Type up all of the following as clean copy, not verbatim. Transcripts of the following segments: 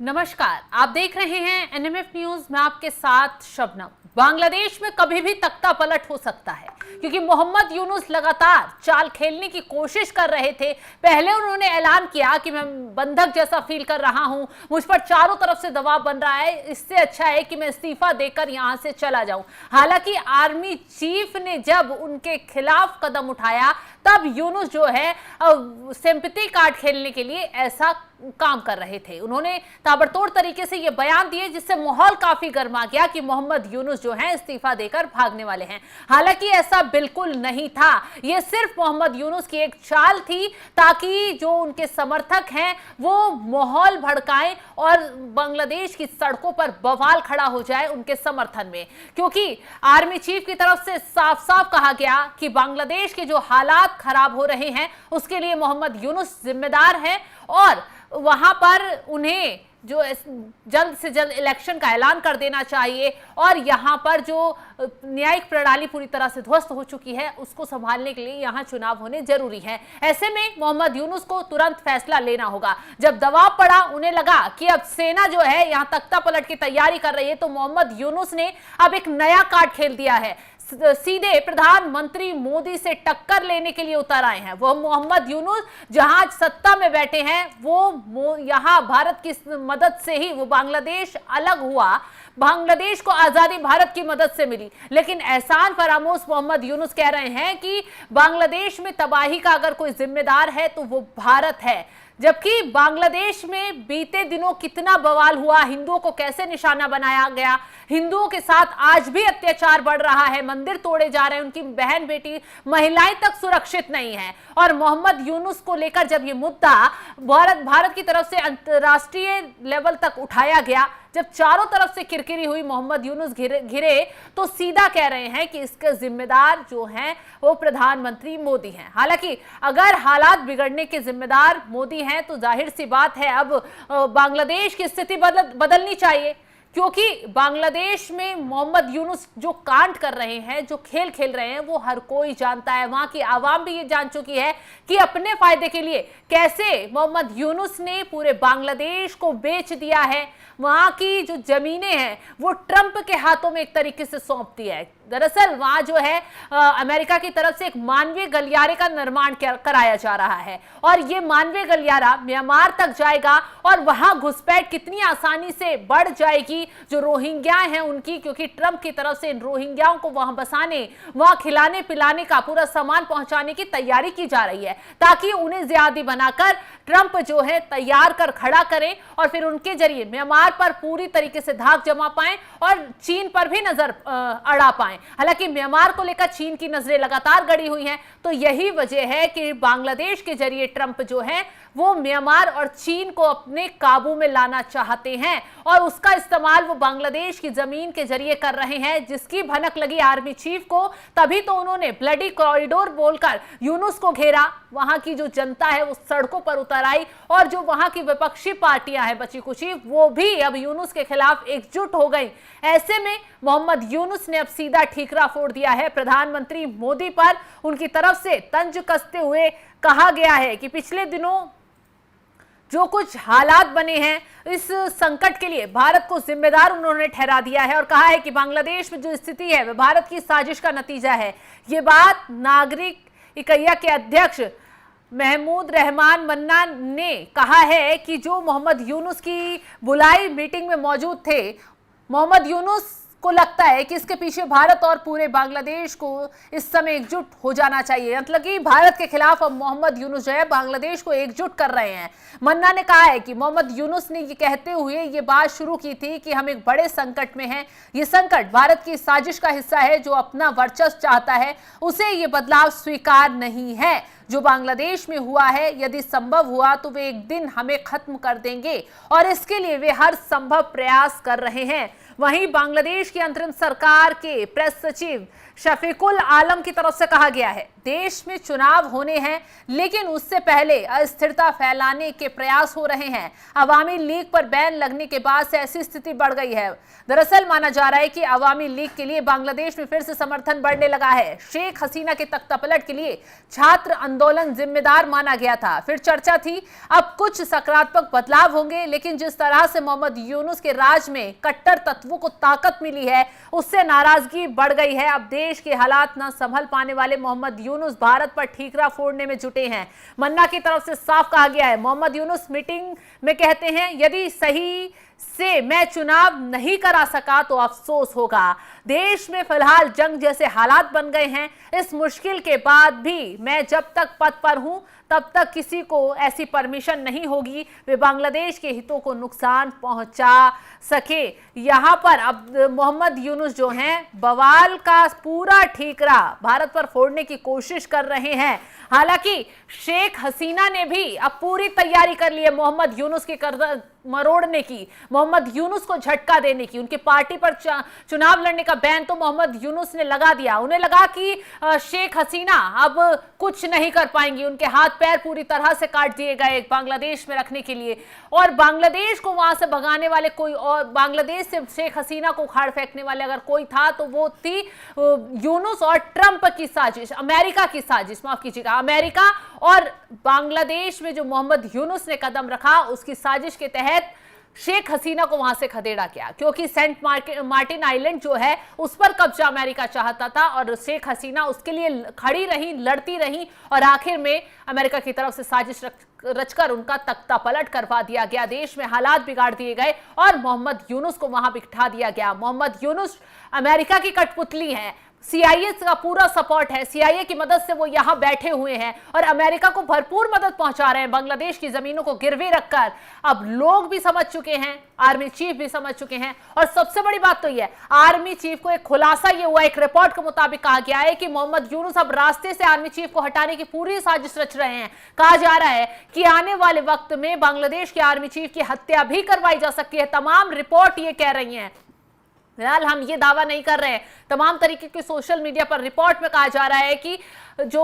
नमस्कार, आप देख रहे हैं एनएमएफ न्यूज में आपके साथ शबनम। बांग्लादेश में कभी भी तख्ता पलट हो सकता है क्योंकि मोहम्मद यूनुस लगातार चाल खेलने की कोशिश कर रहे थे। पहले उन्होंने ऐलान किया कि मैं बंधक जैसा फील कर रहा हूं, मुझ पर चारों तरफ से दबाव बन रहा है, इससे अच्छा है कि मैं इस्तीफा देकर यहां से चला जाऊं। हालांकि आर्मी चीफ ने जब उनके खिलाफ कदम उठाया तब यूनुस जो है सिंपैथी कार्ड खेलने के लिए ऐसा काम कर रहे थे। उन्होंने ताबड़तोड़ तरीके से यह बयान दिए जिससे माहौल काफी गर्मा गया कि मोहम्मद यूनुस जो है इस्तीफा देकर भागने वाले हैं। हालांकि ऐसा बिल्कुल नहीं था, यह सिर्फ मोहम्मद यूनुस की एक चाल थी ताकि जो उनके समर्थक हैं वो माहौल भड़काएं और बांग्लादेश की सड़कों पर बवाल खड़ा हो जाए उनके समर्थन में। क्योंकि आर्मी चीफ की तरफ से साफ साफ कहा गया कि बांग्लादेश के जो हालात खराब हो रहे हैं उसके लिए मोहम्मद यूनुस जिम्मेदार हैं और वहां पर उन्हें जो जल्द से जल्द इलेक्शन का ऐलान कर देना चाहिए और यहां पर जो न्यायिक प्रणाली पूरी तरह से ध्वस्त हो चुकी है उसको संभालने के लिए यहां चुनाव होने जरूरी है। ऐसे में मोहम्मद यूनुस को तुरंत फैसला लेना होगा। जब दबाव पड़ा, उन्हें लगा कि अब सेना जो है यहां तख्ता पलट की तैयारी कर रही है, तो मोहम्मद यूनुस ने अब एक नया कार्ड खेल दिया है। सीधे प्रधानमंत्री मोदी से टक्कर लेने के लिए उतर आए हैं। वो मोहम्मद यूनुस जहां सत्ता में बैठे हैं, वो यहां भारत की मदद से ही वो बांग्लादेश अलग हुआ, बांग्लादेश को आजादी भारत की मदद से मिली। लेकिन एहसान फरामोश मोहम्मद यूनुस कह रहे हैं कि बांग्लादेश में तबाही का अगर कोई जिम्मेदार है तो वो भारत है। जबकि बांग्लादेश में बीते दिनों कितना बवाल हुआ, हिंदुओं को कैसे निशाना बनाया गया, हिंदुओं के साथ आज भी अत्याचार बढ़ रहा है, मंदिर तोड़े जा रहे हैं, उनकी बहन बेटी महिलाएं तक सुरक्षित नहीं है। और मोहम्मद यूनुस को लेकर जब ये मुद्दा भारत की तरफ से अंतर्राष्ट्रीय लेवल तक उठाया गया, जब चारों तरफ से किरकिरी हुई, मोहम्मद यूनुस घिरे तो सीधा कह रहे हैं कि इसके जिम्मेदार जो हैं वो प्रधानमंत्री मोदी हैं। हालांकि अगर हालात बिगड़ने के जिम्मेदार मोदी हैं तो जाहिर सी बात है अब बांग्लादेश की स्थिति बदलनी चाहिए, क्योंकि बांग्लादेश में मोहम्मद यूनुस जो कांड कर रहे हैं, जो खेल खेल रहे हैं, वो हर कोई जानता है। वहां की आवाम भी ये जान चुकी है कि अपने फायदे के लिए कैसे मोहम्मद यूनुस ने पूरे बांग्लादेश को बेच दिया है। वहां की जो जमीनें हैं वो ट्रंप के हाथों में एक तरीके से सौंप दिया है। दरअसल वहां जो है अमेरिका की तरफ से एक मानवीय गलियारे का निर्माण कराया जा रहा है और ये मानवीय गलियारा म्यांमार तक जाएगा और वहां घुसपैठ कितनी आसानी से बढ़ जाएगी जो रोहिंग्या हैं उनकी, क्योंकि ट्रंप की तरफ से इन रोहिंग्याओं को वहां बसाने, वहां खिलाने पिलाने का पूरा सामान पहुंचाने की तैयारी की जा रही है ताकि उन्हें जियादी बनाकर ट्रंप जो है तैयार कर खड़ा करें और फिर उनके जरिए म्यांमार पर पूरी तरीके से धाक जमा पाएं और चीन पर भी नजर अड़ा पाएं। हालांकि म्यांमार को लेकर चीन की नजरें लगातार गड़ी हुई हैं, तो यही वजह है कि बांग्लादेश के जरिए ट्रंप जो है वो म्यांमार और चीन को अपने काबू में लाना चाहते हैं और उसका इस्तेमाल वो बांग्लादेश की जमीन के जरिए कर रहे हैं, जिसकी भनक लगी आर्मी चीफ को। तभी तो उन्होंने ब्लडी कॉरिडोर बोलकर यूनुस को घेरा। वहां की जो जनता है वो सड़कों पर उतर आई और जो वहां की विपक्षी पार्टियां हैं बची कुची, वो भी अब यूनुस के खिलाफ एकजुट हो गई। ऐसे में मोहम्मद यूनुस ने अब सीधा ठीकरा फोड़ दिया है प्रधानमंत्री मोदी पर। उनकी तरफ से तंज कसते हुए कहा गया है कि पिछले दिनों जो कुछ हालात बने हैं इस संकट के लिए भारत को जिम्मेदार उन्होंने ठहरा दिया है और कहा है कि बांग्लादेश में जो स्थिति है वह भारत की साजिश का नतीजा है। ये बात नागरिक इकैया के अध्यक्ष महमूद रहमान मन्ना ने कहा है कि जो मोहम्मद यूनुस की बुलाई मीटिंग में मौजूद थे, मोहम्मद यूनुस को लगता है कि इसके पीछे भारत और पूरे बांग्लादेश को इस समय एकजुट हो जाना चाहिए। मतलब कि भारत के खिलाफ अब मोहम्मद यूनुस जो है बांग्लादेश को एकजुट कर रहे हैं। मन्ना ने कहा है कि मोहम्मद यूनुस ने ये कहते हुए ये बात शुरू की थी कि हम एक बड़े संकट में हैं। ये संकट भारत की साजिश का हिस्सा है जो अपना वर्चस्व चाहता है, उसे ये बदलाव स्वीकार नहीं है। जो बांग्लादेश में हुआ है, यदि संभव हुआ तो वे एक दिन हमें खत्म कर देंगे और इसके लिए वे हर संभव प्रयास कर रहे हैं। वहीं बांग्लादेश की अंतरिम सरकार के प्रेस सचिव शफीकुल आलम की तरफ से कहा गया है, देश में चुनाव होने हैं लेकिन उससे पहले अस्थिरता फैलाने के प्रयास हो रहे हैं। अवामी लीग पर बैन लगने के बाद से ऐसी स्थिति बढ़ गई है। दरअसल माना जा रहा है कि अवामी लीग के लिए बांग्लादेश में फिर से समर्थन बढ़ने लगा है। शेख हसीना के तख्तापलट के लिए छात्र आंदोलन जिम्मेदार माना गया था, फिर चर्चा थी। अब कुछ सकारात्मक बदलाव होंगे, लेकिन जिस तरह से मोहम्मद यूनुस के राज में कट्टर तत्वों को ताकत मिली है, उससे नाराजगी बढ़ गई है। अब देश के हालात न संभल पाने वाले मोहम्मद यूनुस भारत पर ठीकरा फोड़ने में जुटे हैं। मन्ना की तरफ से साफ कहा गया है, मोहम्मद यूनुस मीटिंग में कहते हैं, यदि सही से मैं चुनाव नहीं करा सका तो अफसोस होगा। देश में फिलहाल जंग जैसे हालात बन गए हैं। इस मुश्किल के बाद भी मैं जब तक पद पर हूं तब तक किसी को ऐसी परमिशन नहीं होगी वे बांग्लादेश के हितों को नुकसान पहुंचा सके। यहां पर अब मोहम्मद यूनुस जो हैं बवाल का पूरा ठीकरा भारत पर फोड़ने की कोशिश कर रहे हैं। हालांकि शेख हसीना ने भी अब पूरी तैयारी कर ली है मोहम्मद यूनुस की गर्दन मरोड़ने की, मोहम्मद यूनुस को झटका देने की। उनकी पार्टी पर चुनाव लड़ने का बैन तो मोहम्मद यूनुस ने लगा दिया। उन्हें लगा कि शेख हसीना अब कुछ नहीं कर पाएंगी, उनके हाथ पैर पूरी तरह से काट दिए गए बांग्लादेश में रखने के लिए, और बांग्लादेश को वहां से भगाने वाले कोई और, बांग्लादेश से शेख हसीना को उखाड़ फेंकने वाले अगर कोई था तो वो थी यूनुस और ट्रंप की साजिश, अमेरिका की साजिश, माफ कीजिएगा, अमेरिका और बांग्लादेश में जो मोहम्मद यूनुस ने कदम रखा उसकी साजिश के तहत शेख हसीना को वहां से खदेड़ा गया, क्योंकि सेंट मार्टिन आइलैंड जो है उस पर कब्जा अमेरिका चाहता था और शेख हसीना उसके लिए खड़ी रही, लड़ती रही, और आखिर में अमेरिका की तरफ से साजिश रचकर उनका तख्ता पलट करवा दिया गया। देश में हालात बिगाड़ दिए गए और मोहम्मद यूनुस को वहां बिठा दिया गया। मोहम्मद यूनुस अमेरिका की कठपुतली है, सीआईए का पूरा सपोर्ट है, सीआईए की मदद से वो यहां बैठे हुए हैं और अमेरिका को भरपूर मदद पहुंचा रहे हैं बांग्लादेश की जमीनों को गिरवी रखकर। अब लोग भी समझ चुके हैं, आर्मी चीफ भी समझ चुके हैं, और सबसे बड़ी बात तो यह है, आर्मी चीफ को एक खुलासा ये हुआ, एक रिपोर्ट के मुताबिक कहा गया है कि मोहम्मद यूनुस अब रास्ते से आर्मी चीफ को हटाने की पूरी साजिश रच रहे हैं। कहा जा रहा है कि आने वाले वक्त में बांग्लादेश के आर्मी चीफ की हत्या भी करवाई जा सकती है। तमाम रिपोर्ट ये कह रही हैं, फिलहाल हम ये दावा नहीं कर रहे हैं, तमाम तरीके के सोशल मीडिया पर रिपोर्ट में कहा जा रहा है कि जो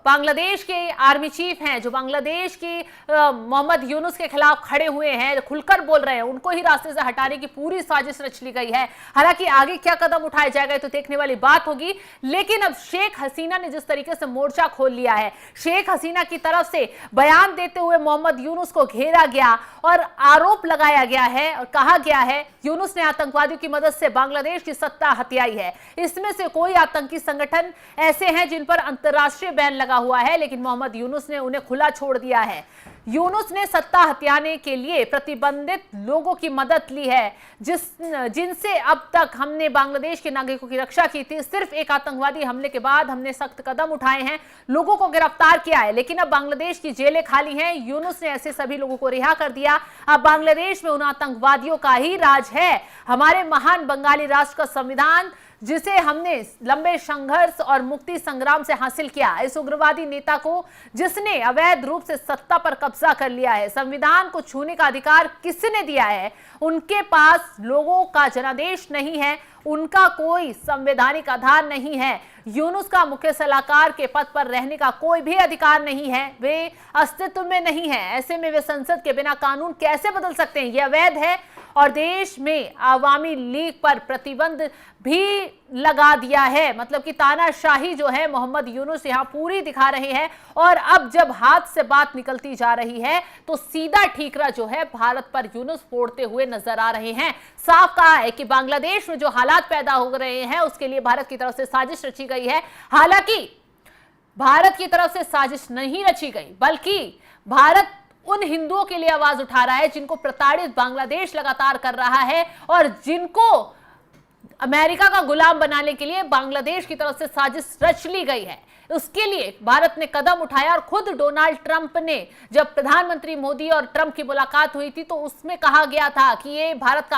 बांग्लादेश के आर्मी चीफ हैं, जो बांग्लादेश की मोहम्मद यूनुस के खिलाफ खड़े हुए हैं, खुलकर बोल रहे हैं, उनको ही रास्ते से हटाने की पूरी साजिश रच ली गई है। हालांकि आगे क्या कदम उठाए जाएगा तो देखने वाली बात होगी, लेकिन अब शेख हसीना ने जिस तरीके से मोर्चा खोल लिया है, शेख हसीना की तरफ से बयान देते हुए मोहम्मद यूनुस को घेरा गया और आरोप लगाया गया है और कहा गया है यूनुस ने आतंकवादियों की मदद से बांग्लादेश की सत्ता हथियाई है। इसमें से कोई आतंकी संगठन ऐसे हैं जिन पर अंतर्राष्ट्रीय बैन लगा हुआ है, लेकिन मोहम्मद यूनुस ने उन्हें खुला छोड़ दिया है। यूनुस ने सत्ता हथियाने के लिए प्रतिबंधित लोगों की मदद ली है, जिनसे अब तक हमने बांग्लादेश के नागरिकों की रक्षा की थी। सिर्फ एक आतंकवादी हमले के बाद हमने सख्त कदम उठाए हैं, लोगों को गिरफ्तार किया है, लेकिन अब बांग्लादेश की जेलें खाली हैं। यूनुस ने ऐसे सभी लोगों को रिहा कर दिया। अब बांग्लादेश में उन आतंकवादियों का ही राज है। हमारे महान बंगाली राष्ट्र का संविधान, जिसे हमने लंबे संघर्ष और मुक्ति संग्राम से हासिल किया, इस उग्रवादी नेता को जिसने अवैध रूप से सत्ता पर कब्जा कर लिया है, संविधान को छूने का अधिकार किसने दिया है? उनके पास लोगों का जनादेश नहीं है, उनका कोई संवैधानिक आधार नहीं है। यूनुस का मुख्य सलाहकार के पद पर रहने का कोई भी अधिकार नहीं है, वे अस्तित्व में नहीं है। ऐसे में वे संसद के बिना कानून कैसे बदल सकते हैं? यह अवैध है। और देश में आवामी लीग पर प्रतिबंध भी लगा दिया है, मतलब कि तानाशाही जो है मोहम्मद यूनुस यहां पूरी दिखा रहे हैं। और अब जब हाथ से बात निकलती जा रही है तो सीधा ठीकरा जो है भारत पर यूनुस फोड़ते हुए नजर आ रहे हैं। साफ कहा है कि बांग्लादेश में जो हालात पैदा हो रहे हैं उसके लिए भारत की तरफ से साजिश रची गई है। हालांकि भारत की तरफ से साजिश नहीं रची गई, बल्कि भारत उन हिंदुओं के लिए आवाज उठा रहा है जिनको प्रताड़ित बांग्लादेश लगातार कर रहा है और जिनको अमेरिका का गुलाम बनाने के लिए बांग्लादेश की तरफ से साजिश रच ली गई है। उसके लिए भारत ने कदम उठाया और खुद डोनाल्ड ट्रंप ने, जब प्रधानमंत्री मोदी और ट्रंप की मुलाकात हुई थी तो उसमें कहा गया था कि ये भारत का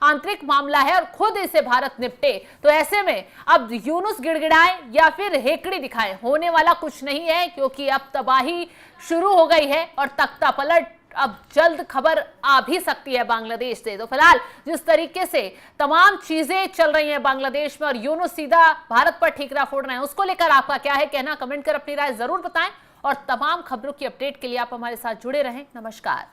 आंतरिक मामला है और खुद इसे भारत निपटे। तो ऐसे में अब यूनुस गिड़गिड़ाए या फिर हेकड़ी दिखाए, होने वाला कुछ नहीं है, क्योंकि अब तबाही शुरू हो गई है और तख्ता पलट अब जल्द खबर आ भी सकती है बांग्लादेश से। तो फिलहाल जिस तरीके से तमाम चीजें चल रही हैं बांग्लादेश में और यूनुस सीधा भारत पर ठीकरा फोड़ रहे हैं, उसको लेकर आपका क्या है कहना, कमेंट कर अपनी राय जरूर बताएं। और तमाम खबरों की अपडेट के लिए आप हमारे साथ जुड़े रहें। नमस्कार।